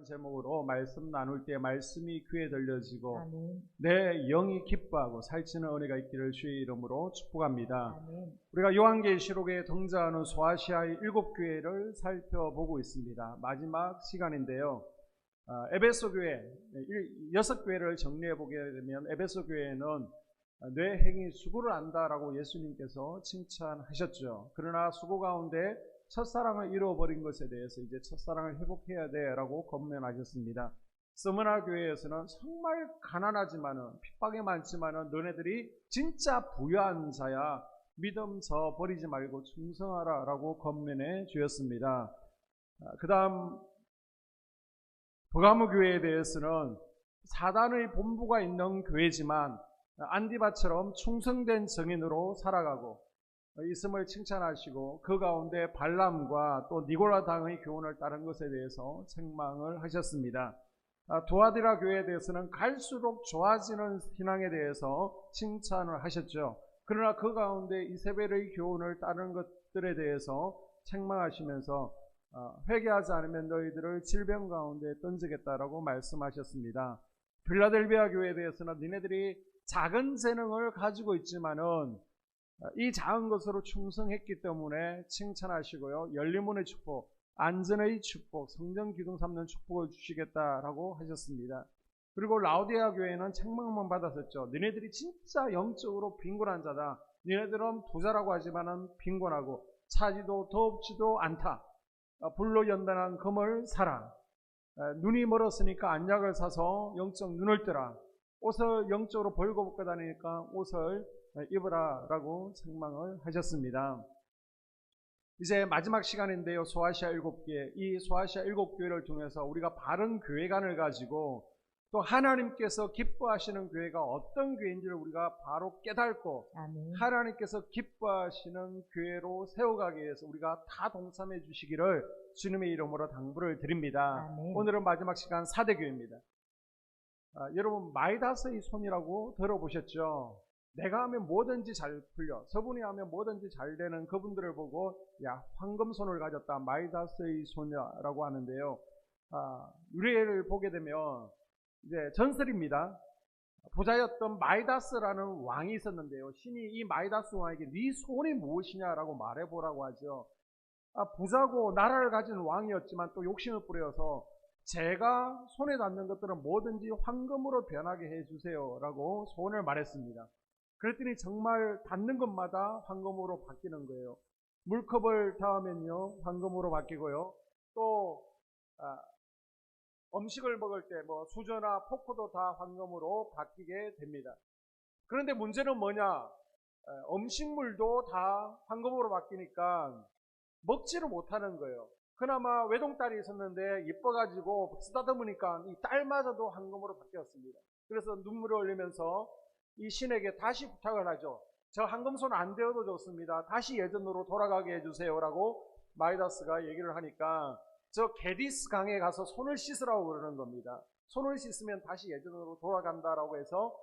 제목으로 말씀 나눌 때 말씀이 귀에 들려지고 아멘. 내 영이 기뻐하고 살찌는 은혜가 있기를 주의 이름으로 축복합니다. 아멘. 우리가 요한계시록에 등장하는 소아시아의 7교회를 살펴보고 있습니다. 마지막 시간인데요. 에베소 교회 6교회를 정리해 보게 되면 에베소 교회는 내 행위 수고를 안다라고 예수님께서 칭찬하셨죠. 그러나 수고 가운데 첫사랑을 잃어버린 것에 대해서 이제 첫사랑을 회복해야 돼라고 권면하셨습니다. 스무나 교회에서는 정말 가난하지만은 핍박이 많지만은 너네들이 진짜 부유한 자야, 믿음 저버리지 말고 충성하라라고 권면해 주셨습니다. 그 다음 버가모 교회에 대해서는 사단의 본부가 있는 교회지만 안디바처럼 충성된 증인으로 살아가고 있음을 칭찬하시고 그 가운데 발람과 또 니고라 당의 교훈을 따른 것에 대해서 책망을 하셨습니다. 두아디라 교회에 대해서는 갈수록 좋아지는 신앙에 대해서 칭찬을 하셨죠. 그러나 그 가운데 이세벨의 교훈을 따른 것들에 대해서 책망하시면서 회개하지 않으면 너희들을 질병 가운데 던지겠다라고 말씀하셨습니다. 필라델비아 교회에 대해서는 니네들이 작은 재능을 가지고 있지만은 이 작은 것으로 충성했기 때문에 칭찬하시고요. 열리문의 축복, 안전의 축복, 성전 기둥 삼는 축복을 주시겠다라고 하셨습니다. 그리고 라오디아 교회는 책망만 받았었죠. 너네들이 진짜 영적으로 빈곤한 자다. 너네들은 부자라고 하지만은 빈곤하고 차지도 덥지도 않다. 불로 연단한 금을 사라. 눈이 멀었으니까 안약을 사서 영적 눈을 뜨라. 옷을 영적으로 벌거벗고 다니니까 옷을 입으라 라고 책망을 하셨습니다. 이제 마지막 시간인데요. 소아시아 7개, 이 소아시아 7교회를 통해서 우리가 바른 교회관을 가지고 또 하나님께서 기뻐하시는 교회가 어떤 교회인지를 우리가 바로 깨닫고 아멘. 하나님께서 기뻐하시는 교회로 세워가기 위해서 우리가 다 동참해 주시기를 주님의 이름으로 당부를 드립니다. 아멘. 오늘은 마지막 시간 사대교회입니다. 여러분 마이다스의 손이라고 들어보셨죠? 내가 하면 뭐든지 잘 풀려, 저분이 하면 뭐든지 잘 되는 그분들을 보고 야 황금손을 가졌다, 마이다스의 손이라고 하는데요. 유래를 보게 되면 이제 전설입니다. 부자였던 마이다스라는 왕이 있었는데요. 신이 이 마이다스 왕에게 네 손이 무엇이냐라고 말해보라고 하죠. 부자고 나라를 가진 왕이었지만 또 욕심을 부려서 제가 손에 닿는 것들은 뭐든지 황금으로 변하게 해주세요 라고 소원을 말했습니다. 그랬더니 정말 닿는 것마다 황금으로 바뀌는 거예요. 물컵을 닿으면요 황금으로 바뀌고요. 또 음식을 먹을 때 뭐 수저나 포크도 다 황금으로 바뀌게 됩니다. 그런데 문제는 뭐냐? 음식물도 다 황금으로 바뀌니까 먹지를 못하는 거예요. 그나마 외동딸이 있었는데 이뻐가지고 쓰다듬으니까 이 딸마저도 황금으로 바뀌었습니다. 그래서 눈물을 흘리면서 이 신에게 다시 부탁을 하죠. 저 황금손 안 되어도 좋습니다. 다시 예전으로 돌아가게 해주세요라고 마이다스가 얘기를 하니까 저 게디스 강에 가서 손을 씻으라고 그러는 겁니다. 손을 씻으면 다시 예전으로 돌아간다라고 해서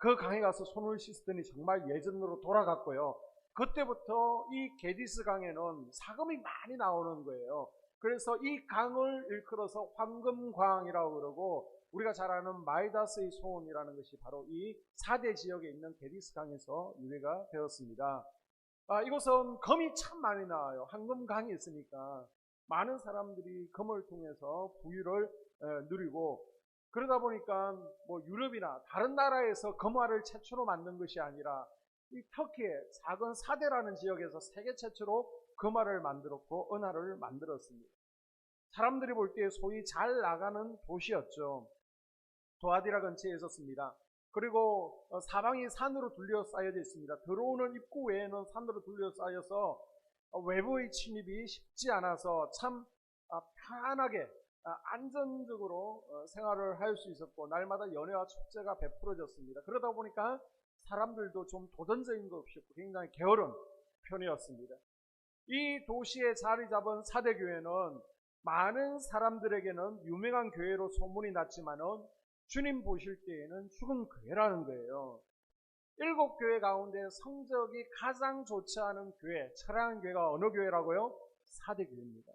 그 강에 가서 손을 씻더니 정말 예전으로 돌아갔고요. 그때부터 이 게디스 강에는 사금이 많이 나오는 거예요. 그래서 이 강을 일컬어서 황금광이라고 그러고 우리가 잘 아는 마이다스의 소원이라는 것이 바로 이 4대 지역에 있는 게디스 강에서 유래가 되었습니다. 이곳은 금이 참 많이 나와요. 황금강이 있으니까 많은 사람들이 금을 통해서 부유를 누리고 그러다 보니까 뭐 유럽이나 다른 나라에서 금화를 최초로 만든 것이 아니라 이 터키의 작은 사대라는 지역에서 세계 최초로 금화를 만들었고 은화를 만들었습니다. 사람들이 볼 때 소위 잘 나가는 도시였죠. 도아디라 근처에 있었습니다. 그리고 사방이 산으로 둘러싸여져 있습니다. 들어오는 입구 외에는 산으로 둘러싸여서 외부의 침입이 쉽지 않아서 참 편하게 안전적으로 생활을 할 수 있었고 날마다 연회와 축제가 베풀어졌습니다. 그러다 보니까 사람들도 좀 도전적인 것 없이 굉장히 게으른 편이었습니다. 이 도시에 자리 잡은 사대교회는 많은 사람들에게는 유명한 교회로 소문이 났지만은 주님 보실 때에는 죽은 교회라는 거예요. 7교회 가운데 성적이 가장 좋지 않은 교회, 철학한 교회가 어느 교회라고요? 사대교회입니다.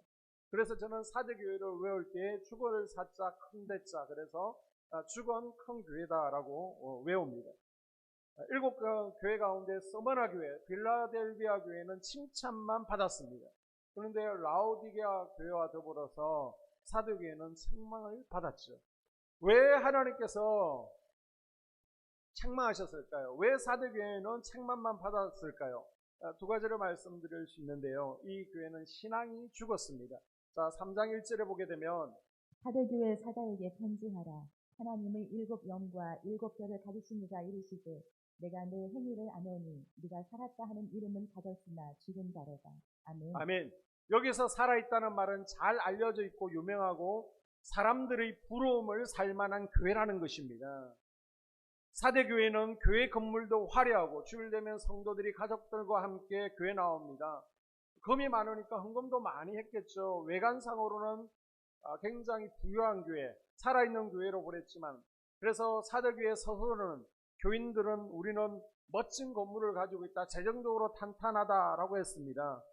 그래서 저는 사대교회를 외울 때 주거를 사자 큰 대자, 그래서 주건 큰 교회다라고 외웁니다. 7교회 가운데 서머나 교회, 빌라델비아 교회는 칭찬만 받았습니다. 그런데 라오디게아 교회와 더불어서 사대교회는 책망을 받았죠. 왜 하나님께서 책망하셨을까요? 왜 사대교회는 책망만 받았을까요? 두 가지를 말씀드릴 수 있는데요. 이 교회는 신앙이 죽었습니다. 자, 3장 1절에 보게 되면 사대교회 사자에게 편지하라. 하나님의 7 영과 7 별을 가지신 이가 이르시되 내가 내 행위를 아노니 네가 살았다 하는 이름은 가졌으나 죽은 자로다. 아멘. 아멘. 여기서 살아있다는 말은 잘 알려져 있고 유명하고 사람들의 부러움을 살만한 교회라는 것입니다. 사대교회는 교회 건물도 화려하고 주일 되면 성도들이 가족들과 함께 교회 나옵니다. 금이 많으니까 헌금도 많이 했겠죠. 외관상으로는 굉장히 부유한 교회, 살아있는 교회로 보냈지만, 그래서 사대교회 서서는 교인들은 우리는 멋진 건물을 가지고 있다, 재정적으로 탄탄하다라고 했습니다.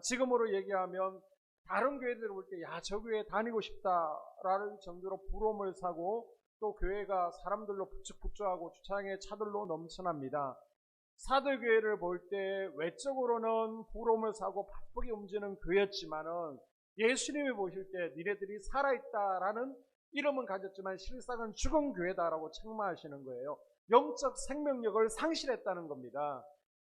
지금으로 얘기하면 다른 교회들을 볼 때 야, 저 교회 다니고 싶다라는 정도로 부러움을 사고, 또 교회가 사람들로 북적북적하고 주차장에 차들로 넘쳐납니다. 사대교회를 볼 때 외적으로는 부러움을 사고 바쁘게 움직이는 교회였지만은 예수님이 보실 때 니네들이 살아있다라는 이름은 가졌지만 실상은 죽은 교회다라고 책망하시는 거예요. 영적 생명력을 상실했다는 겁니다.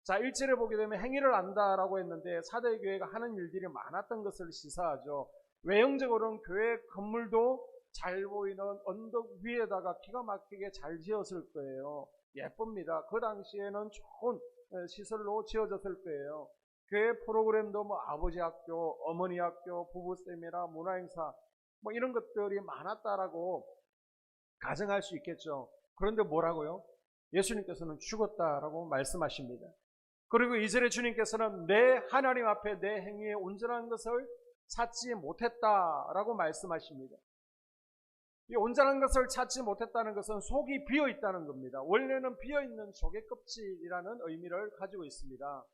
자, 1절에 보게 되면 행위를 안다라고 했는데 사대교회가 하는 일들이 많았던 것을 시사하죠. 외형적으로는 교회 건물도 잘 보이는 언덕 위에다가 기가 막히게 잘 지었을 거예요. 예쁩니다. 그 당시에는 좋은 시설로 지어졌을 거예요. 교회 프로그램도 뭐 아버지 학교, 어머니 학교, 부부 세미나, 문화행사 뭐 이런 것들이 많았다라고 가정할 수 있겠죠. 그런데 뭐라고요? 예수님께서는 죽었다라고 말씀하십니다. 그리고 2절에 주님께서는 내 하나님 앞에 내 행위에 온전한 것을 찾지 못했다라고 말씀하십니다. 이 온전한 것을 찾지 못했다는 것은 속이 비어있다는 겁니다. 원래는 비어있는 조개 껍질이라는 의미를 가지고 있습니다.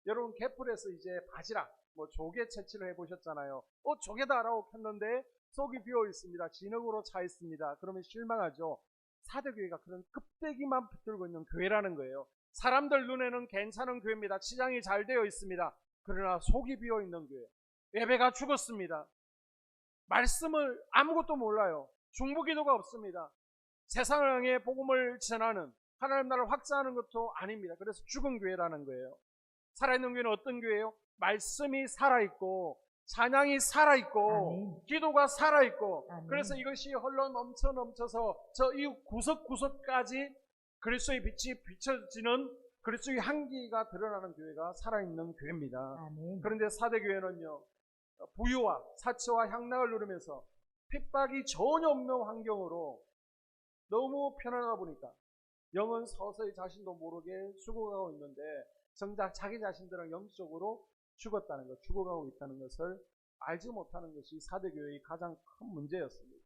여러분 갯불에서 이제 바지락, 뭐 조개 채취를 해보셨잖아요. 조개다라고 켰는데 속이 비어있습니다. 진흙으로 차 있습니다. 그러면 실망하죠. 사대교회가 그런 껍데기만 붙들고 있는 교회라는 거예요. 사람들 눈에는 괜찮은 교회입니다. 치장이 잘 되어 있습니다. 그러나 속이 비어있는 교회. 예배가 죽었습니다. 말씀을 아무것도 몰라요. 중보기도가 없습니다. 세상에 복음을 전하는 하나님 나라를 확장하는 것도 아닙니다. 그래서 죽은 교회라는 거예요. 살아있는 교회는 어떤 교회예요? 말씀이 살아있고 찬양이 살아있고 아멘. 기도가 살아있고 아멘. 그래서 이것이 흘러 넘쳐서 저 이웃 구석구석까지 그리스도의 빛이 비춰지는 그리스도의 향기가 드러나는 교회가 살아있는 교회입니다. 아멘. 그런데 사대교회는요, 부유와 사치와 향락을 누리면서 핍박이 전혀 없는 환경으로 너무 편안하다 보니까 영은 서서히 자신도 모르게 죽어가고 있는데 정작 자기 자신들은 영적으로 죽었다는 것, 죽어가고 있다는 것을 알지 못하는 것이 사대교회의 가장 큰 문제였습니다.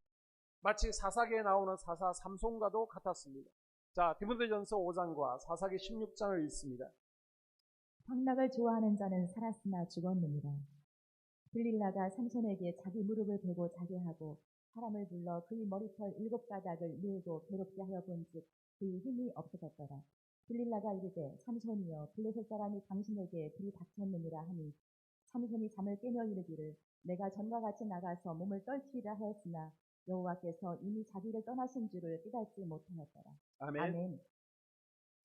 마치 사사기에 나오는 사사 삼손과도 같았습니다. 자, 디모데전서 5장과 사사기 16장을 읽습니다. 향락을 좋아하는 자는 살았으나 죽었느니라. 들릴라가 삼손에게 자기 무릎을 베고 자게 하고 사람을 불러 그의 머리털 7가닥을 밀고 괴롭게 하여 본즉 그의 힘이 없어졌더라. 들릴라가 이르되 삼손이여 블레셋 사람이 당신에게 들이닥쳤느니라 하니 삼손이 잠을 깨며 이르기를 내가 전과 같이 나가서 몸을 떨치리라 하였으나 여호와께서 이미 자기를 떠나신 줄을 깨닫지 못하였더라. 아멘. 아멘.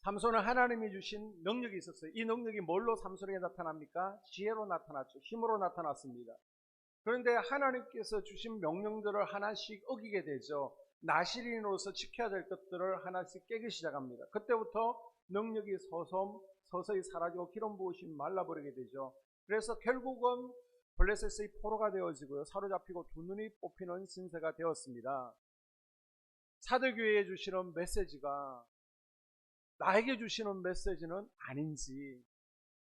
삼손은 하나님이 주신 능력이 있었어요. 이 능력이 뭘로 삼손에게 나타납니까? 지혜로 나타났죠. 힘으로 나타났습니다. 그런데 하나님께서 주신 명령들을 하나씩 어기게 되죠. 나시린으로서 지켜야 될 것들을 하나씩 깨기 시작합니다. 그때부터 능력이 서서히 사라지고 기름 부으심이 말라버리게 되죠. 그래서 결국은 블레셋의 포로가 되어지고요. 사로잡히고 두 눈이 뽑히는 신세가 되었습니다. 사대교회에 주시는 메시지가 나에게 주시는 메시지는 아닌지,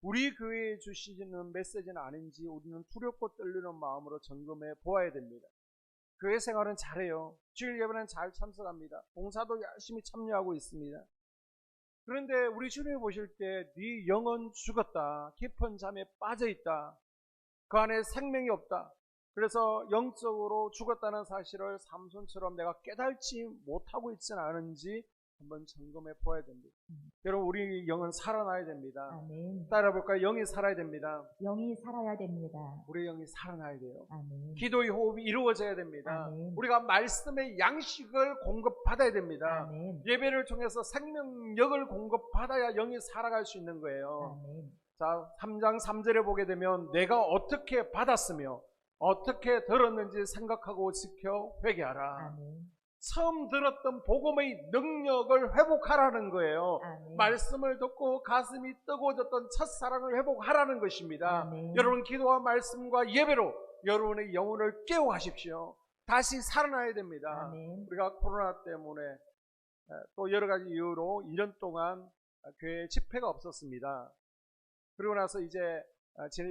우리 교회에 주시는 메시지는 아닌지 우리는 두렵고 떨리는 마음으로 점검해 보아야 됩니다. 교회 생활은 잘해요. 주일 예배는 잘 참석합니다. 봉사도 열심히 참여하고 있습니다. 그런데 우리 주님이 보실 때 네 영은 죽었다. 깊은 잠에 빠져있다. 그 안에 생명이 없다. 그래서 영적으로 죽었다는 사실을 삼손처럼 내가 깨달지 못하고 있지는 않은지 한번 점검해 보아야 됩니다. 여러분, 우리 영은 살아나야 됩니다. 아멘. 따라볼까요? 영이 살아야 됩니다. 영이 살아야 됩니다. 우리 영이 살아나야 돼요. 아멘. 기도의 호흡이 이루어져야 됩니다. 아멘. 우리가 말씀의 양식을 공급받아야 됩니다. 아멘. 예배를 통해서 생명력을 공급받아야 영이 살아갈 수 있는 거예요. 아멘. 자, 3장 3절에 보게 되면 내가 어떻게 받았으며 어떻게 들었는지 생각하고 지켜 회개하라. 아멘. 처음 들었던 복음의 능력을 회복하라는 거예요. 아멘. 말씀을 듣고 가슴이 뜨거워졌던 첫사랑을 회복하라는 것입니다. 아멘. 여러분, 기도와 말씀과 예배로 여러분의 영혼을 깨워가십시오. 다시 살아나야 됩니다. 아멘. 우리가 코로나 때문에 또 여러 가지 이유로 2년 동안 교회 집회가 없었습니다. 그리고 나서 이제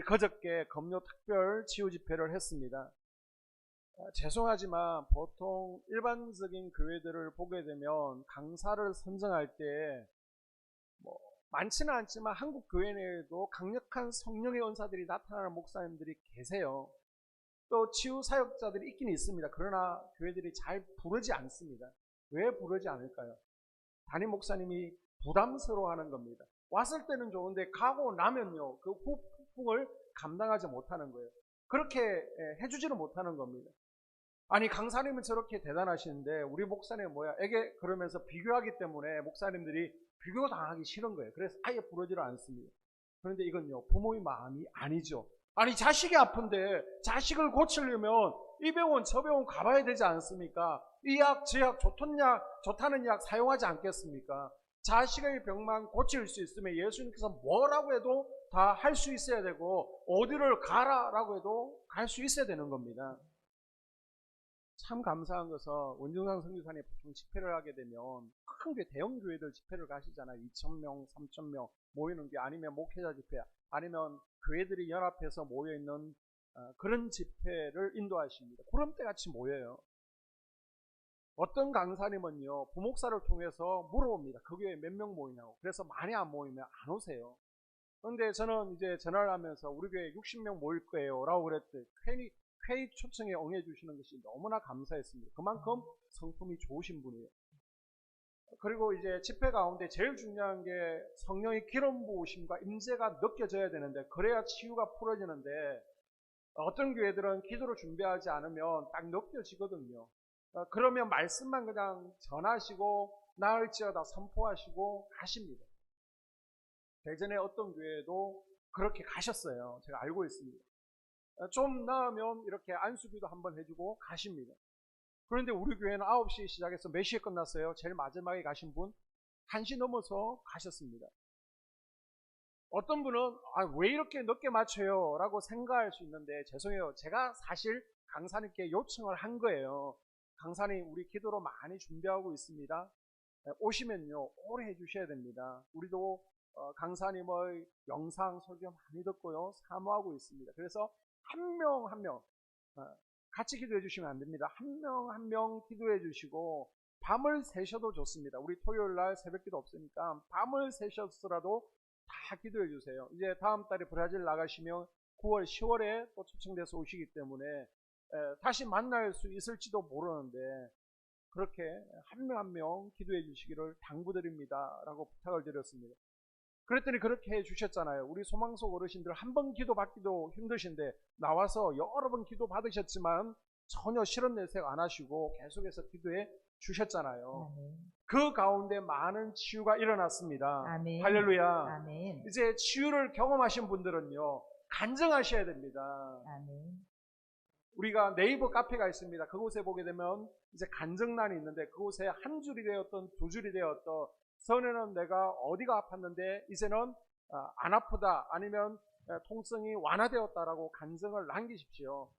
그저께 금요 특별 치유 집회를 했습니다. 죄송하지만 보통 일반적인 교회들을 보게 되면 강사를 선정할 때 많지는 않지만 한국 교회 내에도 강력한 성령의 은사들이 나타나는 목사님들이 계세요. 또 치유 사역자들이 있긴 있습니다. 그러나 교회들이 잘 부르지 않습니다. 왜 부르지 않을까요? 담임 목사님이 부담스러워하는 겁니다. 왔을 때는 좋은데 가고 나면요, 그 후폭풍을 감당하지 못하는 거예요. 그렇게 해주지는 못하는 겁니다. 아니, 강사님은 저렇게 대단하시는데 우리 목사님은 뭐야? 에게 그러면서 비교하기 때문에 목사님들이 비교당하기 싫은 거예요. 그래서 아예 부르지를 않습니다. 그런데 이건요, 부모의 마음이 아니죠. 아니, 자식이 아픈데 자식을 고치려면 이 병원 저 병원 가봐야 되지 않습니까? 이 약 저 약 좋다는 약 사용하지 않겠습니까? 자식의 병만 고칠 수 있으면 예수님께서 뭐라고 해도 다 할 수 있어야 되고 어디를 가라라고 해도 갈 수 있어야 되는 겁니다. 참 감사한 것은 원중상 선교사님 보통 집회를 하게 되면 큰 게 대형 교회들 집회를 가시잖아요. 2,000명, 3,000명 모이는 게, 아니면 목회자 집회, 아니면 교회들이 연합해서 모여있는 그런 집회를 인도하십니다. 구름대같이 모여요. 어떤 강사님은요, 부목사를 통해서 물어봅니다. 그 교회에 몇 명 모이냐고. 그래서 많이 안 모이면 안 오세요. 그런데 저는 이제 전화를 하면서 우리 교회에 60명 모일 거예요 라고 그랬더니 회의 초청에 응해주시는 것이 너무나 감사했습니다. 그만큼 성품이 좋으신 분이에요. 그리고 이제 집회 가운데 제일 중요한 게 성령의 기름 부으심과 임재가 느껴져야 되는데, 그래야 치유가 풀어지는데, 어떤 교회들은 기도를 준비하지 않으면 딱 느껴지거든요. 그러면 말씀만 그냥 전하시고 나을지어다 선포하시고 가십니다. 대전에 어떤 교회도 그렇게 가셨어요. 제가 알고 있습니다. 좀 나으면 이렇게 안수기도 한번 해주고 가십니다. 그런데 우리 교회는 9시에 시작해서 몇 시에 끝났어요? 제일 마지막에 가신 분 1시 넘어서 가셨습니다. 어떤 분은 왜 이렇게 늦게 맞춰요? 라고 생각할 수 있는데, 죄송해요. 제가 사실 강사님께 요청을 한 거예요. 강사님, 우리 기도로 많이 준비하고 있습니다. 오시면요, 오래 해주셔야 됩니다. 우리도 강사님의 영상 설교 많이 듣고요, 사모하고 있습니다. 그래서 한 명 한 명 같이 기도해 주시면 안 됩니다. 한 명 한 명 기도해 주시고 밤을 새셔도 좋습니다. 우리 토요일 날 새벽 기도 없으니까 밤을 새셨더라도 다 기도해 주세요. 이제 다음 달에 브라질 나가시면 9월, 10월에 또 초청돼서 오시기 때문에 다시 만날 수 있을지도 모르는데, 그렇게 한 명 한 명 기도해 주시기를 당부드립니다 라고 부탁을 드렸습니다. 그랬더니 그렇게 해 주셨잖아요. 우리 소망속 어르신들 한 번 기도 받기도 힘드신데 나와서 여러 번 기도 받으셨지만 전혀 실언 내색 안 하시고 계속해서 기도해 주셨잖아요. 아멘. 그 가운데 많은 치유가 일어났습니다. 아멘. 할렐루야. 아멘. 이제 치유를 경험하신 분들은요, 간증하셔야 됩니다. 아멘. 우리가 네이버 카페가 있습니다. 그곳에 보게 되면 이제 간증란이 있는데, 그곳에 한 줄이 되었던 두 줄이 되었던, 전에는 내가 어디가 아팠는데 이제는 안 아프다, 아니면 통증이 완화되었다라고 간증을 남기십시오.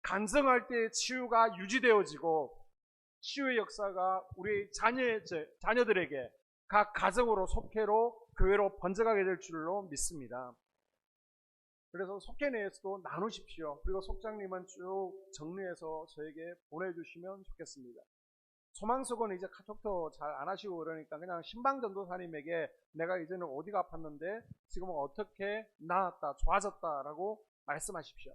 간증할 때 치유가 유지되어지고 치유의 역사가 우리 자녀들에게 각 가정으로, 속회로, 교회로 번져가게 될 줄로 믿습니다. 그래서 속회 내에서도 나누십시오. 그리고 속장님은 쭉 정리해서 저에게 보내주시면 좋겠습니다. 소망속은 이제 카톡도 잘 안 하시고 그러니까 그냥 신방전도사님에게 내가 이제는 어디가 아팠는데 지금은 어떻게 나았다, 좋아졌다라고 말씀하십시오.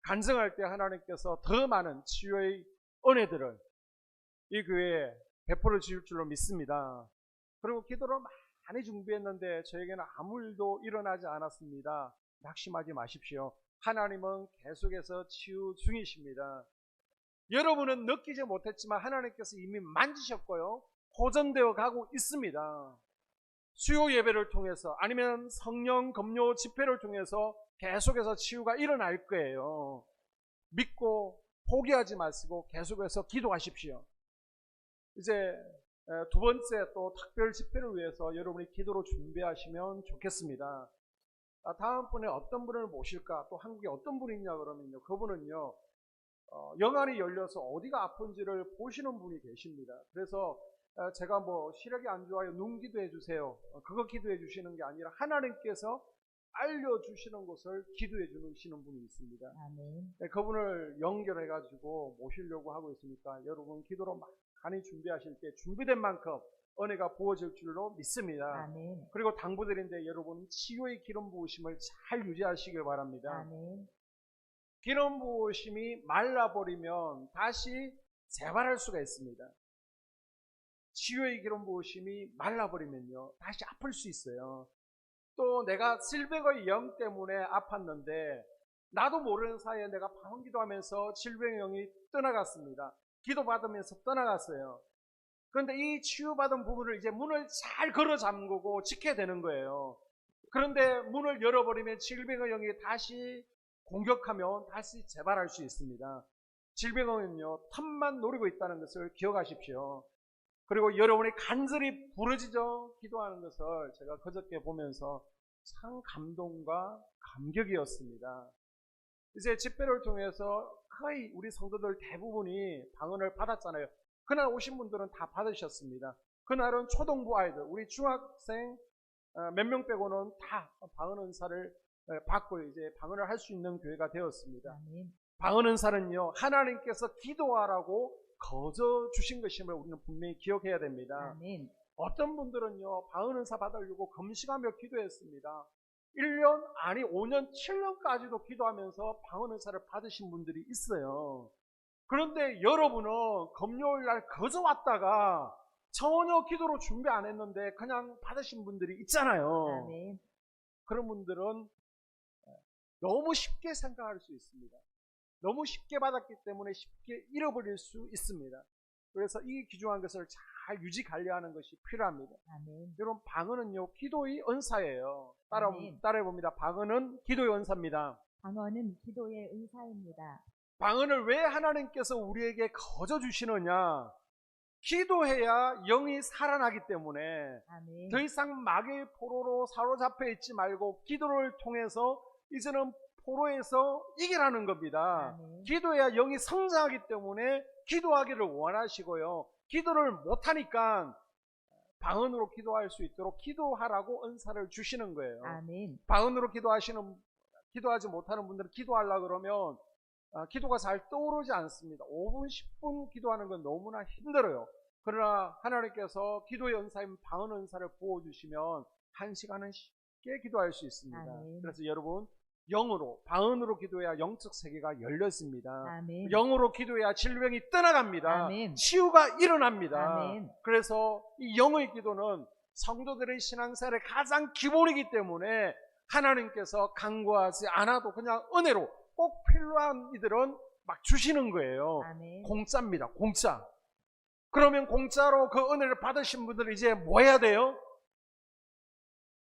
간증할 때 하나님께서 더 많은 치유의 은혜들을 이 교회에 베풀어 주실 줄로 믿습니다. 그리고 기도를 많이 준비했는데 저에게는 아무 일도 일어나지 않았습니다. 낙심하지 마십시오. 하나님은 계속해서 치유 중이십니다. 여러분은 느끼지 못했지만 하나님께서 이미 만지셨고요, 호전되어 가고 있습니다. 수요 예배를 통해서 아니면 성령 검요 집회를 통해서 계속해서 치유가 일어날 거예요. 믿고 포기하지 마시고 계속해서 기도하십시오. 이제 두 번째 또 특별 집회를 위해서 여러분이 기도로 준비하시면 좋겠습니다. 다음번에 어떤 분을 모실까, 또 한국에 어떤 분이 있냐 그러면요, 그분은요 영안이 열려서 어디가 아픈지를 보시는 분이 계십니다. 그래서 제가 뭐 시력이 안 좋아요, 눈 기도해 주세요, 그거 기도해 주시는 게 아니라 하나님께서 알려주시는 것을 기도해 주시는 분이 있습니다. 아멘. 그분을 연결해 가지고 모시려고 하고 있으니까 여러분 기도로 많이 준비하실 때 준비된 만큼 은혜가 부어질 줄로 믿습니다. 아멘. 그리고 당부드린데 여러분 치유의 기름 부으심을 잘 유지하시길 바랍니다. 아멘. 기름 부으심이 말라버리면 다시 재발할 수가 있습니다. 치유의 기름 부으심이 말라버리면요 다시 아플 수 있어요. 또 내가 질병의 영 때문에 아팠는데 나도 모르는 사이에 내가 방언 기도하면서 질병의 영이 떠나갔습니다. 기도받으면서 떠나갔어요. 그런데 이 치유받은 부분을 이제 문을 잘 걸어 잠그고 지켜야 되는 거예요. 그런데 문을 열어버리면 질병의 영이 다시 공격하면 다시 재발할 수 있습니다. 질병은요 틈만 노리고 있다는 것을 기억하십시오. 그리고 여러분이 간절히 부르짖어 기도하는 것을 제가 그저께 보면서 참 감동과 감격이었습니다. 이제 집회를 통해서 거의 우리 성도들 대부분이 방언을 받았잖아요. 그날 오신 분들은 다 받으셨습니다. 그날은 초등부 아이들, 우리 중학생 몇 명 빼고는 다 방언 은사를 받고 이제 방언을 할 수 있는 교회가 되었습니다. 아멘. 방언 은사는요 하나님께서 기도하라고 거저 주신 것임을 우리는 분명히 기억해야 됩니다. 아멘. 어떤 분들은요 방언 은사 받으려고 금식하며 기도했습니다. 1년 아니 5년 7년까지도 기도하면서 방언 은사를 받으신 분들이 있어요. 그런데 여러분은 금요일날 거저 왔다가 전혀 기도로 준비 안 했는데 그냥 받으신 분들이 있잖아요. 아멘. 그런 분들은 너무 쉽게 생각할 수 있습니다. 너무 쉽게 받았기 때문에 쉽게 잃어버릴 수 있습니다. 그래서 이 귀중한 것을 잘 유지 관리하는 것이 필요합니다. 아멘. 여러분 방언은요 기도의 은사예요. 아멘. 따라해봅니다. 방언은 기도의 은사입니다. 방언은 기도의 은사입니다. 방언을 왜 하나님께서 우리에게 거저 주시느냐? 기도해야 영이 살아나기 때문에 아멘. 더 이상 마귀의 포로로 사로잡혀 있지 말고 기도를 통해서 이제는 포로에서 이기라는 겁니다. 아멘. 기도해야 영이 성장하기 때문에 기도하기를 원하시고요. 기도를 못하니까 방언으로 기도할 수 있도록 기도하라고 은사를 주시는 거예요. 아멘. 방언으로 기도하지 못하는 분들은 기도하려고 그러면 기도가 잘 떠오르지 않습니다. 5분, 10분 기도하는 건 너무나 힘들어요. 그러나 하나님께서 기도의 은사인 방언 은사를 부어주시면 1시간은 쉽게 기도할 수 있습니다. 아멘. 그래서 여러분 영으로, 방언으로 기도해야 영적 세계가 열렸습니다. 아멘. 영으로 기도해야 질병이 떠나갑니다. 아멘. 치유가 일어납니다. 아멘. 그래서 이 영의 기도는 성도들의 신앙생활의 가장 기본이기 때문에 하나님께서 간구하지 않아도 그냥 은혜로 꼭 필요한 이들은 막 주시는 거예요. 아멘. 공짜입니다. 공짜. 그러면 공짜로 그 은혜를 받으신 분들은 이제 뭐 해야 돼요?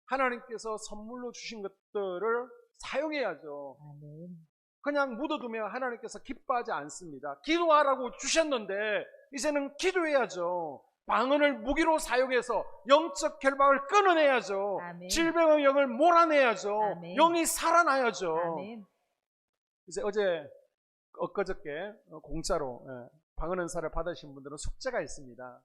하나님께서 선물로 주신 것들을 사용해야죠. 아멘. 그냥 묻어두면 하나님께서 기뻐하지 않습니다. 기도하라고 주셨는데 이제는 기도해야죠. 방언을 무기로 사용해서 영적 결박을 끊어내야죠. 아멘. 질병의 영을 몰아내야죠. 아멘. 영이 살아나야죠. 아멘. 이제 엊그저께 공짜로 방언 은사를 받으신 분들은 숙제가 있습니다.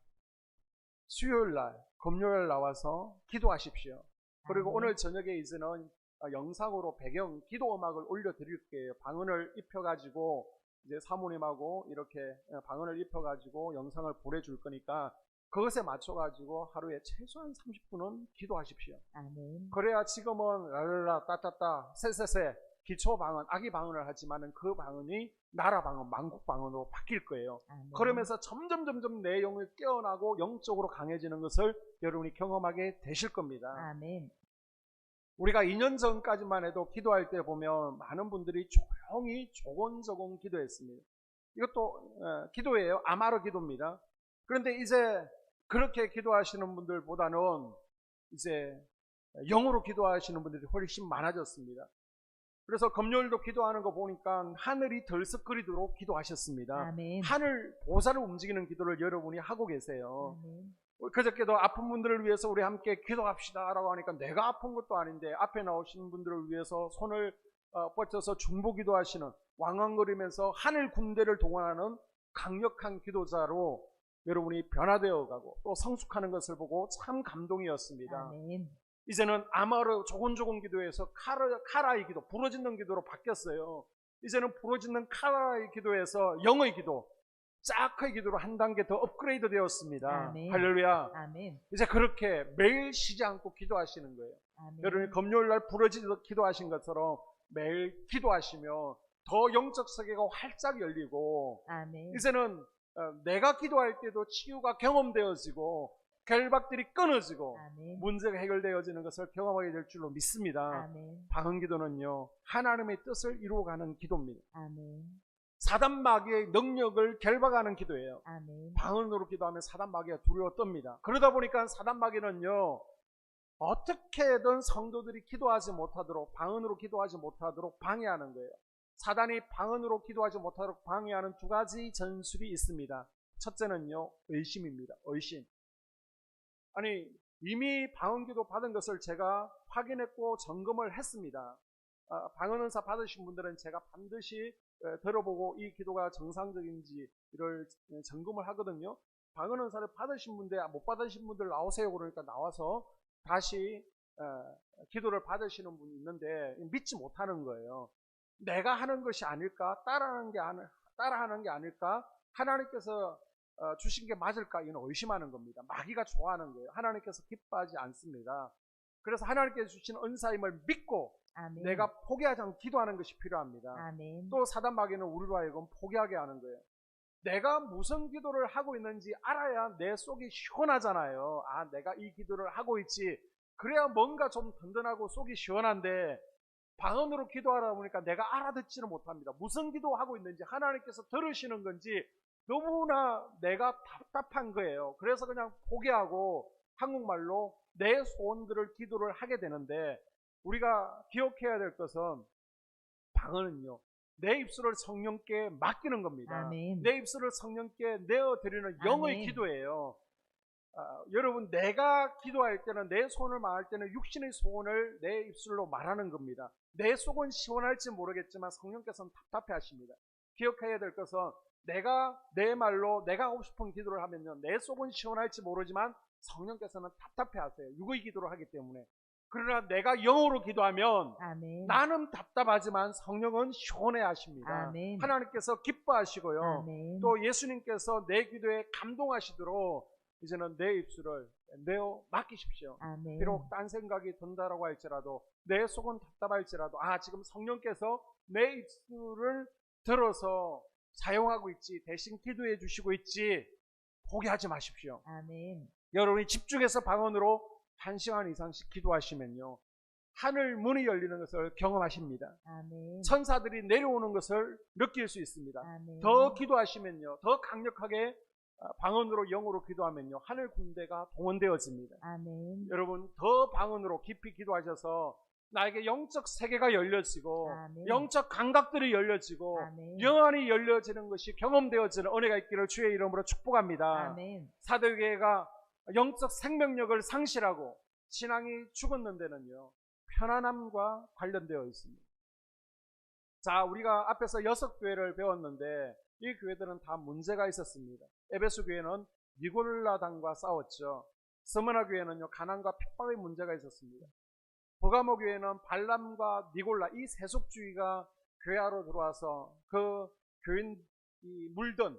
수요일날, 금요일 나와서 기도하십시오. 그리고 아멘. 오늘 저녁에 이제는 영상으로 배경 기도 음악을 올려드릴게요. 방언을 입혀가지고 이제 사모님하고 이렇게 방언을 입혀가지고 영상을 보내줄 거니까 그것에 맞춰가지고 하루에 최소한 30분은 기도하십시오. 아멘. 그래야 지금은 랄랄라 따따따 세세세 기초 방언, 아기 방언을 하지만은 그 방언이 나라 방언, 만국 방언으로 바뀔 거예요. 아멘. 그러면서 점점 내 영을 깨어나고 영적으로 강해지는 것을 여러분이 경험하게 되실 겁니다. 아멘. 우리가 2년 전까지만 해도 기도할 때 보면 많은 분들이 조용히 조곤조곤 기도했습니다. 이것도 기도예요. 아마르 기도입니다. 그런데 이제 그렇게 기도하시는 분들보다는 이제 영으로 기도하시는 분들이 훨씬 많아졌습니다. 그래서 금요일도 기도하는 거 보니까 하늘이 들썩거리도록 기도하셨습니다. 아멘. 하늘 보살을 움직이는 기도를 여러분이 하고 계세요. 아멘. 그저께도 아픈 분들을 위해서 우리 함께 기도합시다 라고 하니까 내가 아픈 것도 아닌데 앞에 나오시는 분들을 위해서 손을 뻗쳐서 중보 기도하시는, 왕왕거리면서 하늘 군대를 동원하는 강력한 기도자로 여러분이 변화되어 가고 또 성숙하는 것을 보고 참 감동이었습니다. 아멘. 이제는 아마르 조곤조곤 기도에서 카라의 기도, 부러지는 기도로 바뀌었어요. 이제는 부러지는 카라의 기도에서 영의 기도, 짜크의 기도로 한 단계 더 업그레이드 되었습니다. 아멘. 할렐루야. 아멘. 이제 그렇게 매일 쉬지 않고 기도하시는 거예요. 아멘. 여러분이 금요일날 부러지듯 기도하신 것처럼 매일 기도하시며 더 영적 세계가 활짝 열리고, 아멘. 이제는 내가 기도할 때도 치유가 경험되어지고 결박들이 끊어지고 아멘. 문제가 해결되어지는 것을 경험하게 될 줄로 믿습니다. 아멘. 방언 기도는요, 하나님의 뜻을 이루어가는 기도입니다. 아멘. 사단 마귀의 능력을 결박하는 기도예요. 아멘. 방언으로 기도하면 사단 마귀가 두려워 떱니다. 그러다 보니까 사단 마귀는요, 어떻게든 성도들이 기도하지 못하도록, 방언으로 기도하지 못하도록 방해하는 거예요. 사단이 방언으로 기도하지 못하도록 방해하는 두 가지 전술이 있습니다. 첫째는요, 의심입니다. 의심. 아니, 이미 방언 기도 받은 것을 제가 확인했고 점검을 했습니다. 방언 은사 받으신 분들은 제가 반드시 들어보고 이 기도가 정상적인지를 점검을 하거든요. 방언 은사를 받으신 분들, 못 받으신 분들 나오세요. 그러니까 나와서 다시 기도를 받으시는 분이 있는데 믿지 못하는 거예요. 내가 하는 것이 아닐까? 따라하는 게 아닐까? 하나님께서 주신 게 맞을까? 이건 의심하는 겁니다. 마귀가 좋아하는 거예요. 하나님께서 기뻐하지 않습니다. 그래서 하나님께서 주신 은사임을 믿고 아멘. 내가 포기하지 않고 기도하는 것이 필요합니다. 아멘. 또 사단 마귀는 우리로 하여금 포기하게 하는 거예요. 내가 무슨 기도를 하고 있는지 알아야 내 속이 시원하잖아요. 아, 내가 이 기도를 하고 있지. 그래야 뭔가 좀 든든하고 속이 시원한데, 방언으로 기도하다 보니까 내가 알아듣지는 못합니다. 무슨 기도하고 있는지, 하나님께서 들으시는 건지 너무나 내가 답답한 거예요. 그래서 그냥 포기하고 한국말로 내 소원들을 기도를 하게 되는데, 우리가 기억해야 될 것은 방언은요, 내 입술을 성령께 맡기는 겁니다. 아멘. 내 입술을 성령께 내어드리는 영의 아멘. 기도예요. 여러분, 내가 기도할 때는, 내 소원을 말할 때는 육신의 소원을 내 입술로 말하는 겁니다. 내 속은 시원할지 모르겠지만 성령께서는 답답해 하십니다. 기억해야 될 것은 내가 내 말로 내가 하고 싶은 기도를 하면요, 내 속은 시원할지 모르지만 성령께서는 답답해 하세요. 육의 기도를 하기 때문에. 그러나 내가 영어로 기도하면 아멘. 나는 답답하지만 성령은 시원해 하십니다. 아멘. 하나님께서 기뻐하시고요. 아멘. 또 예수님께서 내 기도에 감동하시도록 이제는 내 입술을 내어 맡기십시오. 아멘. 비록 딴 생각이 든다라고 할지라도, 내 속은 답답할지라도, 지금 성령께서 내 입술을 들어서 사용하고 있지, 대신 기도해 주시고 있지, 포기하지 마십시오. 아멘. 여러분이 집중해서 방언으로 1시간 이상씩 기도하시면요, 하늘 문이 열리는 것을 경험하십니다. 아멘. 천사들이 내려오는 것을 느낄 수 있습니다. 아멘. 더 기도하시면요, 더 강력하게 방언으로, 영으로 기도하면요, 하늘 군대가 동원되어집니다. 아멘. 여러분, 더 방언으로 깊이 기도하셔서 나에게 영적 세계가 열려지고, 아멘. 영적 감각들이 열려지고, 아멘. 영안이 열려지는 것이 경험되어지는 은혜가 있기를 주의 이름으로 축복합니다. 아멘. 사도교회가 영적 생명력을 상실하고 신앙이 죽었는 데는요, 편안함과 관련되어 있습니다. 자, 우리가 앞에서 6교회를 배웠는데 이 교회들은 다 문제가 있었습니다. 에베소 교회는 니골라당과 싸웠죠. 스무나 교회는요, 가난과 핍박의 문제가 있었습니다. 버가모 교회는 발람과 니골라, 이 세속주의가 교회 안으로 들어와서 그 교인, 물든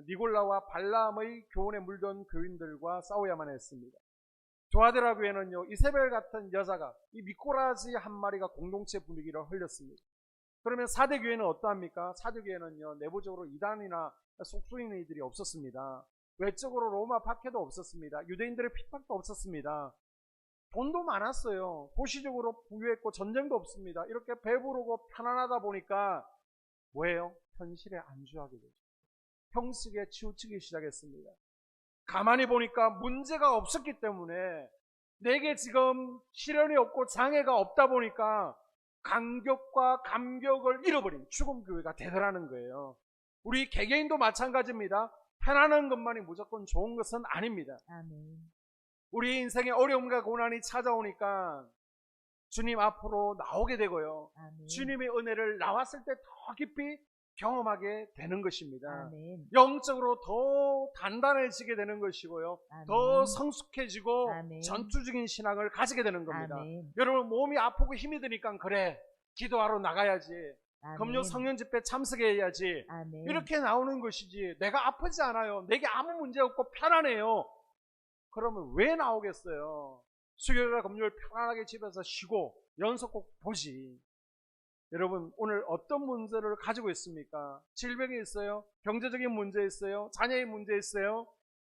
니골라와 발람의 교훈에 물든 교인들과 싸워야만 했습니다. 조아데라 교회는요, 이세벨 같은 여자가, 이 미꾸라지 한 마리가 공동체 분위기를 흘렸습니다. 그러면 사대교회는 어떠합니까? 사대교회는요, 내부적으로 이단이나 속수인들이 없었습니다. 외적으로 로마 박해도 없었습니다. 유대인들의 핍박도 없었습니다. 돈도 많았어요. 도시적으로 부유했고 전쟁도 없습니다. 이렇게 배부르고 편안하다 보니까 뭐예요? 현실에 안주하게 되죠. 형식에 치우치기 시작했습니다. 가만히 보니까 문제가 없었기 때문에 내게 지금 시련이 없고 장애가 없다 보니까 감격과 감격을 잃어버린 죽음 교회가 되더라는 거예요. 우리 개개인도 마찬가지입니다. 편안한 것만이 무조건 좋은 것은 아닙니다. 아멘. 우리 인생에 어려움과 고난이 찾아오니까 주님 앞으로 나오게 되고요. 아멘. 주님의 은혜를 나왔을 때 더 깊이 경험하게 되는 것입니다. 아멘. 영적으로 더 단단해지게 되는 것이고요. 아멘. 더 성숙해지고 아멘. 전투적인 신앙을 가지게 되는 겁니다. 아멘. 여러분 몸이 아프고 힘이 드니까 그래 기도하러 나가야지. 아멘. 금요 성령 집회 참석해야지. 아멘. 이렇게 나오는 것이지 내가 아프지 않아요. 내게 아무 문제 없고 편안해요. 그러면 왜 나오겠어요? 수요일과 금요일 편안하게 집에서 쉬고 연속곡 보지. 여러분 오늘 어떤 문제를 가지고 있습니까? 질병이 있어요? 경제적인 문제 있어요? 자녀의 문제 있어요?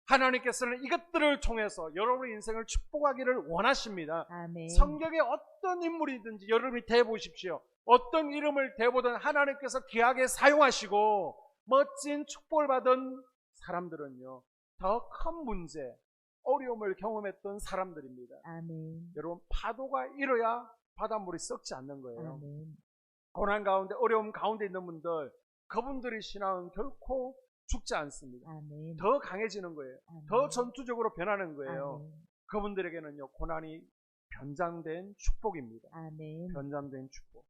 하나님께서는 이것들을 통해서 여러분의 인생을 축복하기를 원하십니다. 아멘. 성경에 어떤 인물이든지 여러분이 대보십시오. 어떤 이름을 대보든 하나님께서 귀하게 사용하시고 멋진 축복을 받은 사람들은요 더 큰 문제, 어려움을 경험했던 사람들입니다. 아멘. 여러분 파도가 일어야 바닷물이 썩지 않는 거예요. 아멘. 고난 가운데 어려움 가운데 있는 분들 그분들의 신앙은 결코 죽지 않습니다. 아멘. 더 강해지는 거예요. 아멘. 더 전투적으로 변하는 거예요. 아멘. 그분들에게는요 고난이 변장된 축복입니다. 아멘. 변장된 축복.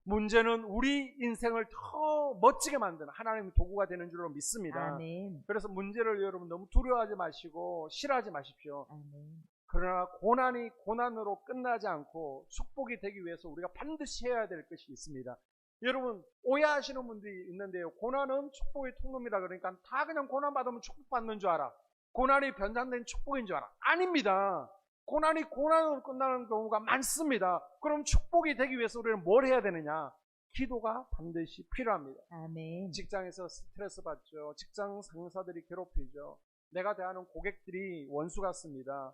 문제는 우리 인생을 더 멋지게 만드는 하나님의 도구가 되는 줄로 믿습니다. 아멘. 그래서 문제를 여러분 너무 두려워하지 마시고 싫어하지 마십시오. 아멘. 그러나 고난이 고난으로 끝나지 않고 축복이 되기 위해서 우리가 반드시 해야 될 것이 있습니다. 여러분 오해하시는 분들이 있는데요. 고난은 축복의 통로입니다. 그러니까 다 그냥 고난 받으면 축복받는 줄 알아. 고난이 변장된 축복인 줄 알아. 아닙니다. 고난이 고난으로 끝나는 경우가 많습니다. 그럼 축복이 되기 위해서 우리는 뭘 해야 되느냐? 기도가 반드시 필요합니다. 아멘. 직장에서 스트레스 받죠. 직장 상사들이 괴롭히죠. 내가 대하는 고객들이 원수 같습니다.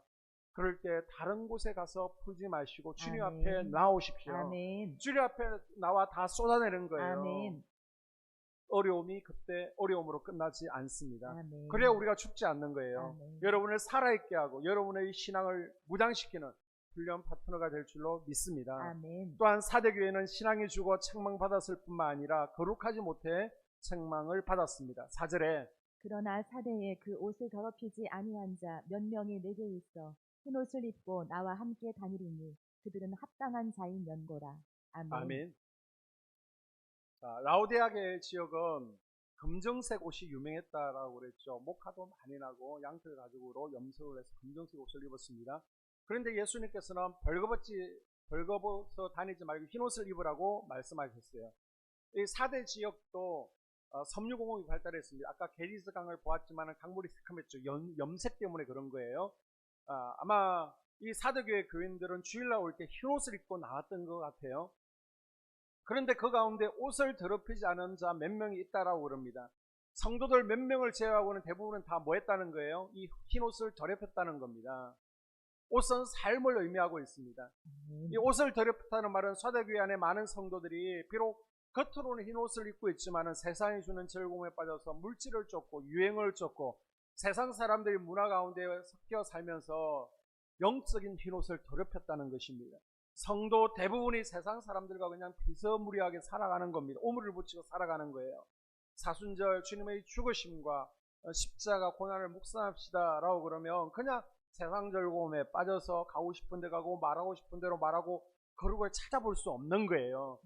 그럴 때 다른 곳에 가서 풀지 마시고 주님 아멘. 앞에 나오십시오. 아멘. 주님 앞에 나와 다 쏟아내는 거예요. 아멘. 어려움이 그때 어려움으로 끝나지 않습니다. 아멘. 그래야 우리가 죽지 않는 거예요. 아멘. 여러분을 살아있게 하고 여러분의 신앙을 무장시키는 훈련 파트너가 될 줄로 믿습니다. 아멘. 또한 사대교회는 신앙이 죽어 책망받았을 뿐만 아니라 거룩하지 못해 책망을 받았습니다. 4절에 그러나 사대에 그 옷을 더럽히지 아니한 자 몇 명이 내게 있어 흰 옷을 입고 나와 함께 다니리니 그들은 합당한 자인 연고라. 아멘. 아멘. 자, 라오디아계 지역은 검정색 옷이 유명했다라고 그랬죠. 목화도 많이 나고 양털 가죽으로 염색을 해서 검정색 옷을 입었습니다. 그런데 예수님께서는 벌거벗어 다니지 말고 흰 옷을 입으라고 말씀하셨어요. 이 4대 지역도 섬유공업이 발달했습니다. 아까 게리스 강을 보았지만 강물이 새카맸죠. 염색 때문에 그런 거예요. 아마 이 사대교회 교인들은 주일날 올 때 흰 옷을 입고 나왔던 것 같아요. 그런데 그 가운데 옷을 더럽히지 않은 자 몇 명이 있다라고 그럽니다. 성도들 몇 명을 제외하고는 대부분은 다 뭐 했다는 거예요? 이 흰 옷을 더럽혔다는 겁니다. 옷은 삶을 의미하고 있습니다. 이 옷을 더럽혔다는 말은 사대교회 안에 많은 성도들이 비록 겉으로는 흰 옷을 입고 있지만 세상이 주는 즐거움에 빠져서 물질을 쫓고 유행을 쫓고 세상 사람들이 문화 가운데 섞여 살면서 영적인 흰 옷을 더럽혔다는 것입니다. 성도 대부분이 세상 사람들과 그냥 비스무리하게 살아가는 겁니다. 오물을 붙이고 살아가는 거예요. 사순절 주님의 죽으심과 십자가 고난을 묵상합시다 라고 그러면 그냥 세상 즐거움에 빠져서 가고 싶은 데 가고 말하고 싶은 대로 말하고 거룩을 찾아볼 수 없는 거예요.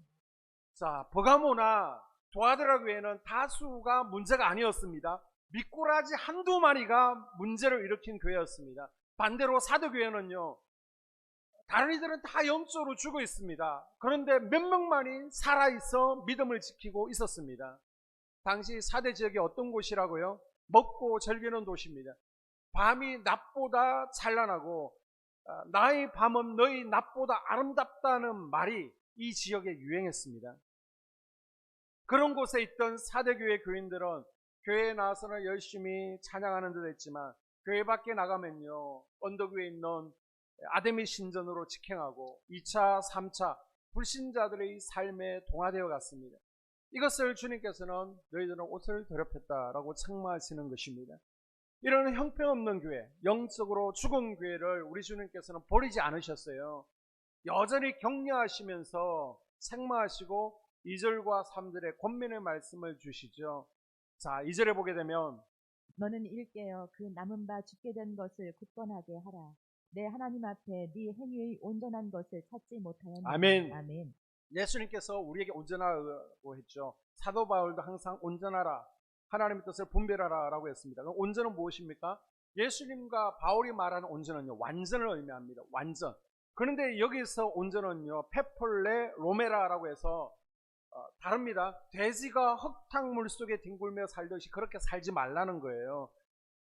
자, 버가모나 도아드라 교회는 다수가 문제가 아니었습니다. 미꾸라지 한두 마리가 문제를 일으킨 교회였습니다. 반대로 사도교회는요, 다른 이들은 다 영적으로 죽어 있습니다. 그런데 몇 명만이 살아있어 믿음을 지키고 있었습니다. 당시 사대 지역이 어떤 곳이라고요? 먹고 즐기는 도시입니다. 밤이 낮보다 찬란하고 나의 밤은 너희 낮보다 아름답다는 말이 이 지역에 유행했습니다. 그런 곳에 있던 사대교회 교인들은 교회에 나와서는 열심히 찬양하는 듯 했지만 교회 밖에 나가면요, 언덕 위에 있는 아데미 신전으로 직행하고 2차, 3차 불신자들의 삶에 동화되어 갔습니다. 이것을 주님께서는 너희들은 옷을 더럽혔다라고 책망하시는 것입니다. 이런 형편없는 교회, 영적으로 죽은 교회를 우리 주님께서는 버리지 않으셨어요. 여전히 격려하시면서 책망하시고 2절과 3절에 권면의 말씀을 주시죠. 자, 2절에 보게 되면 너는 일깨어 그 남은 바 죽게 된 것을 굳건하게 하라. 내 하나님 앞에 네 행위의 온전한 것을 찾지 못하였느냐. 아멘. 아멘. 예수님께서 우리에게 온전하라고 했죠. 사도 바울도 항상 온전하라, 하나님의 뜻을 분별하라 라고 했습니다. 그럼 온전은 무엇입니까? 예수님과 바울이 말하는 온전은요, 완전을 의미합니다. 완전. 그런데 여기서 온전은요, 페폴레 로메라라고 해서 다릅니다. 돼지가 흙탕물 속에 뒹굴며 살듯이 그렇게 살지 말라는 거예요.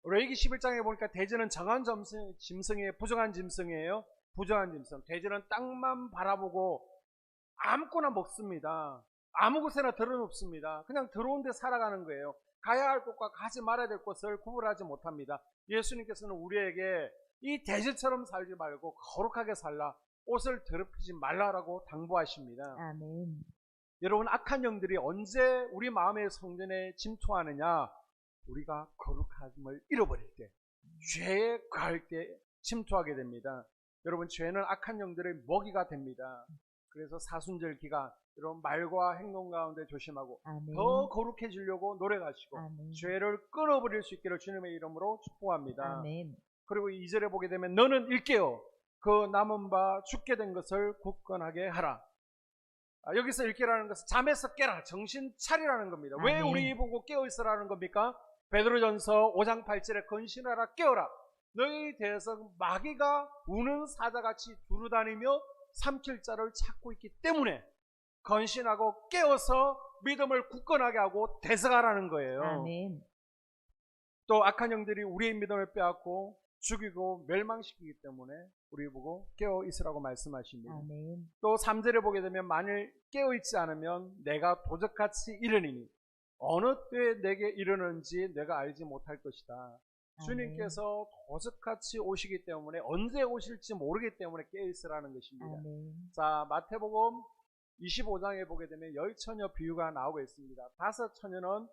레위기 11장에 보니까 돼지는 정한 짐승이에요, 부정한 짐승이에요? 부정한 짐승. 돼지는 땅만 바라보고 아무거나 먹습니다. 아무 곳에나 들어눕습니다. 그냥 들어온 데 살아가는 거예요. 가야 할 곳과 가지 말아야 될 곳을 구분하지 못합니다. 예수님께서는 우리에게 이 돼지처럼 살지 말고 거룩하게 살라, 옷을 더럽히지 말라라고 당부하십니다. 아멘. 여러분, 악한 영들이 언제 우리 마음의 성전에 침투하느냐? 우리가 거룩함을 잃어버릴 때, 죄에 가할 때 침투하게 됩니다. 여러분, 죄는 악한 영들의 먹이가 됩니다. 그래서 사순절 기간 여러분 말과 행동 가운데 조심하고 아멘. 더 거룩해지려고 노력하시고 아멘. 죄를 끊어버릴 수 있기를 주님의 이름으로 축복합니다. 아멘. 그리고 2절에 보게 되면 너는 일깨어 그 남은 바 죽게 된 것을 굳건하게 하라. 여기서 일깨라는 것은 잠에서 깨라, 정신 차리라는 겁니다. 아멘. 왜 우리 보고 깨어 있으라는 겁니까? 베드로전서 5장 8절에 건신하라, 깨어라. 너희 대해서 마귀가 우는 사자같이 두루다니며 삼킬 자를 찾고 있기 때문에 건신하고 깨어서 믿음을 굳건하게 하고 대적하라는 거예요. 아멘. 또 악한 영들이 우리의 믿음을 빼앗고 죽이고 멸망시키기 때문에 우리 보고 깨어 있으라고 말씀하십니다. 아멘. 또 3절에 보게 되면 만일 깨어 있지 않으면 내가 도적같이 이르니니 어느 때에 내게 이르는지 내가 알지 못할 것이다. 주님께서 도적같이 오시기 때문에 언제 오실지 모르기 때문에 깨어있으라는 것입니다. 아멘. 자, 마태복음 25장에 보게 되면 10처녀 비유가 나오고 있습니다. 5처녀는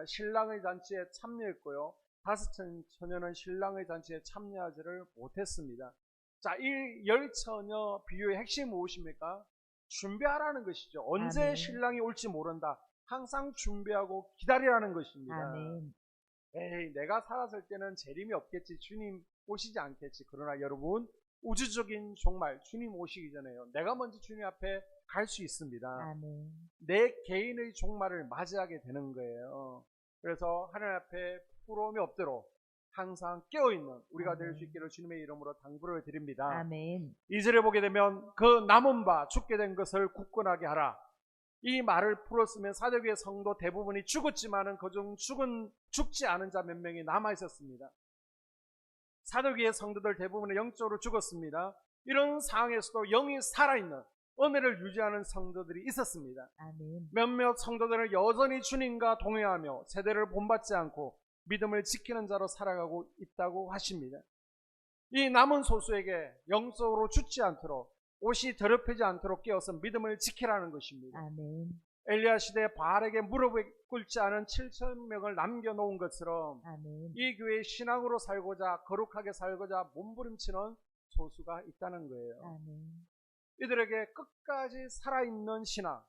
신랑의 잔치에 참여했고요, 5처녀는 신랑의 잔치에 참여하지를 못했습니다. 자, 이 10처녀 비유의 핵심이 무엇입니까? 준비하라는 것이죠. 언제 아멘. 신랑이 올지 모른다. 항상 준비하고 기다리라는 것입니다. 아멘. 에이, 내가 살았을 때는 재림이 없겠지, 주님 오시지 않겠지. 그러나 여러분, 우주적인 종말, 주님 오시기 전에요, 내가 먼저 주님 앞에 갈 수 있습니다. 아멘. 내 개인의 종말을 맞이하게 되는 거예요. 그래서 하나님 앞에 부끄러움이 없도록 항상 깨어있는 우리가 될 수 있기를 주님의 이름으로 당부를 드립니다. 아멘. 2절에 보게 되면 그 남은 바 죽게 된 것을 굳건하게 하라. 이 말을 풀었으면 사대교회 성도 대부분이 죽었지만은 그중 죽지 않은 자 몇 명이 남아 있었습니다. 사대교회 성도들 대부분은 영적으로 죽었습니다. 이런 상황에서도 영이 살아있는 은혜를 유지하는 성도들이 있었습니다. 아멘. 몇몇 성도들은 여전히 주님과 동행하며 세대를 본받지 않고 믿음을 지키는 자로 살아가고 있다고 하십니다. 이 남은 소수에게 영적으로 죽지 않도록, 옷이 더럽히지 않도록 깨어서 믿음을 지키라는 것입니다. 아멘. 엘리야 시대에 바알에게 무릎을 꿇지 않은 7,000명을 남겨놓은 것처럼 아멘. 이 교회의 신앙으로 살고자, 거룩하게 살고자 몸부림치는 소수가 있다는 거예요. 아멘. 이들에게 끝까지 살아있는 신앙,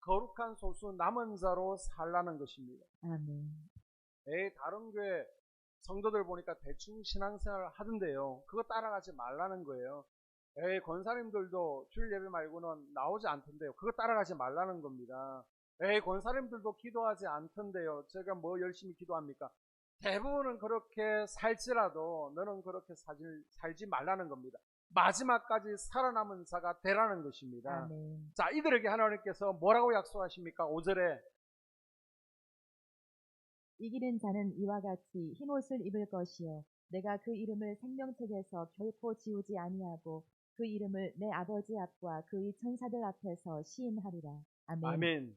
거룩한 소수 남은 자로 살라는 것입니다. 아멘. 다른 교회 성도들 보니까 대충 신앙생활을 하던데요, 그거 따라가지 말라는 거예요. 권사님들도 주일 예배 말고는 나오지 않던데요, 그거 따라가지 말라는 겁니다. 권사님들도 기도하지 않던데요, 제가 뭐 열심히 기도합니까? 대부분은 그렇게 살지라도 너는 그렇게 살지 말라는 겁니다. 마지막까지 살아남은 자가 되라는 것입니다. 아멘. 자, 이들에게 하나님께서 뭐라고 약속하십니까? 5절에 이기는 자는 이와 같이 흰 옷을 입을 것이요 내가 그 이름을 생명책에서 결코 지우지 아니하고 그 이름을 내 아버지 앞과 그의 천사들 앞에서 시인하리라. 아멘. 아멘.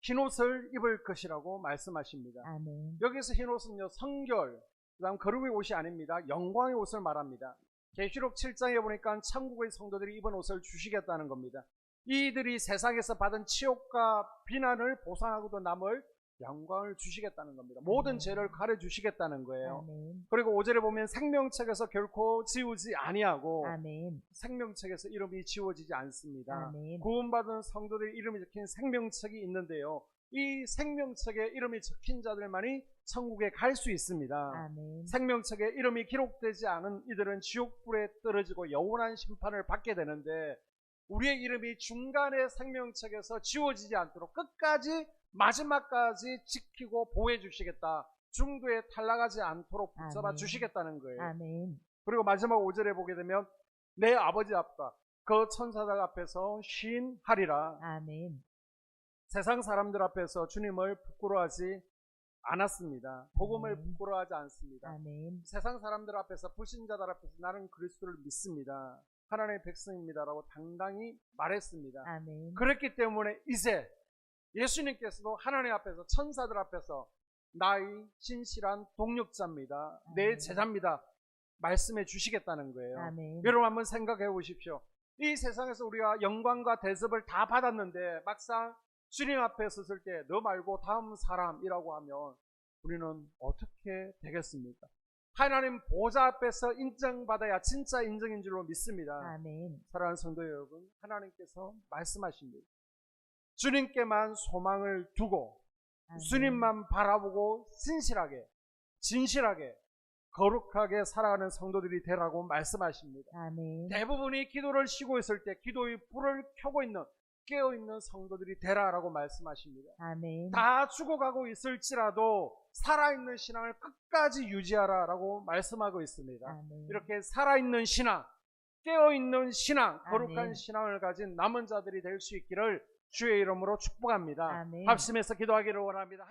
흰옷을 입을 것이라고 말씀하십니다. 아멘. 여기서 흰옷은요, 성결, 그다음 거룩의 옷이 아닙니다. 영광의 옷을 말합니다. 계시록 7장에 보니까 천국의 성도들이 입은 옷을 주시겠다는 겁니다. 이들이 세상에서 받은 치욕과 비난을 보상하고도 남을 영광을 주시겠다는 겁니다. 모든 죄를 가려주시겠다는 거예요. 아멘. 그리고 5절에 보면 생명책에서 결코 지우지 아니하고 아멘. 생명책에서 이름이 지워지지 않습니다. 아멘. 구원받은 성도들의 이름이 적힌 생명책이 있는데요. 이 생명책에 이름이 적힌 자들만이 천국에 갈 수 있습니다. 아멘. 생명책에 이름이 기록되지 않은 이들은 지옥불에 떨어지고 영원한 심판을 받게 되는데, 우리의 이름이 중간에 생명책에서 지워지지 않도록 끝까지 마지막까지 지키고 보호해 주시겠다. 중도에 탈락하지 않도록 붙잡아 아멘. 주시겠다는 거예요. 아멘. 그리고 마지막 5절에 보게 되면 내 아버지 앞과 그 천사들 앞에서 쉰하리라. 아멘. 세상 사람들 앞에서 주님을 부끄러워하지 않았습니다. 복음을 아멘. 부끄러워하지 않습니다. 아멘. 세상 사람들 앞에서, 불신자들 앞에서 나는 그리스도를 믿습니다, 하나님의 백성입니다라고 당당히 말했습니다. 아멘. 그렇기 때문에 이제 예수님께서도 하나님 앞에서, 천사들 앞에서 나의 진실한 동력자입니다, 내 아멘. 제자입니다 말씀해 주시겠다는 거예요. 아멘. 여러분 한번 생각해 보십시오. 이 세상에서 우리가 영광과 대접을 다 받았는데 막상 주님 앞에 섰을 때 너 말고 다음 사람이라고 하면 우리는 어떻게 되겠습니까? 하나님 보좌 앞에서 인정받아야 진짜 인정인 줄로 믿습니다. 아멘. 사랑하는 성도 여러분, 하나님께서 말씀하십니다. 주님께만 소망을 두고 아멘. 주님만 바라보고 진실하게 거룩하게 살아가는 성도들이 되라고 말씀하십니다. 아멘. 대부분이 기도를 쉬고 있을 때 기도의 불을 켜고 있는, 깨어있는 성도들이 되라라고 말씀하십니다. 아멘. 다 죽어가고 있을지라도 살아있는 신앙을 끝까지 유지하라라고 말씀하고 있습니다. 아멘. 이렇게 살아있는 신앙, 깨어있는 신앙, 거룩한 아멘. 신앙을 가진 남은 자들이 될 수 있기를 주의 이름으로 축복합니다. 아멘. 합심해서 기도하기를 원합니다.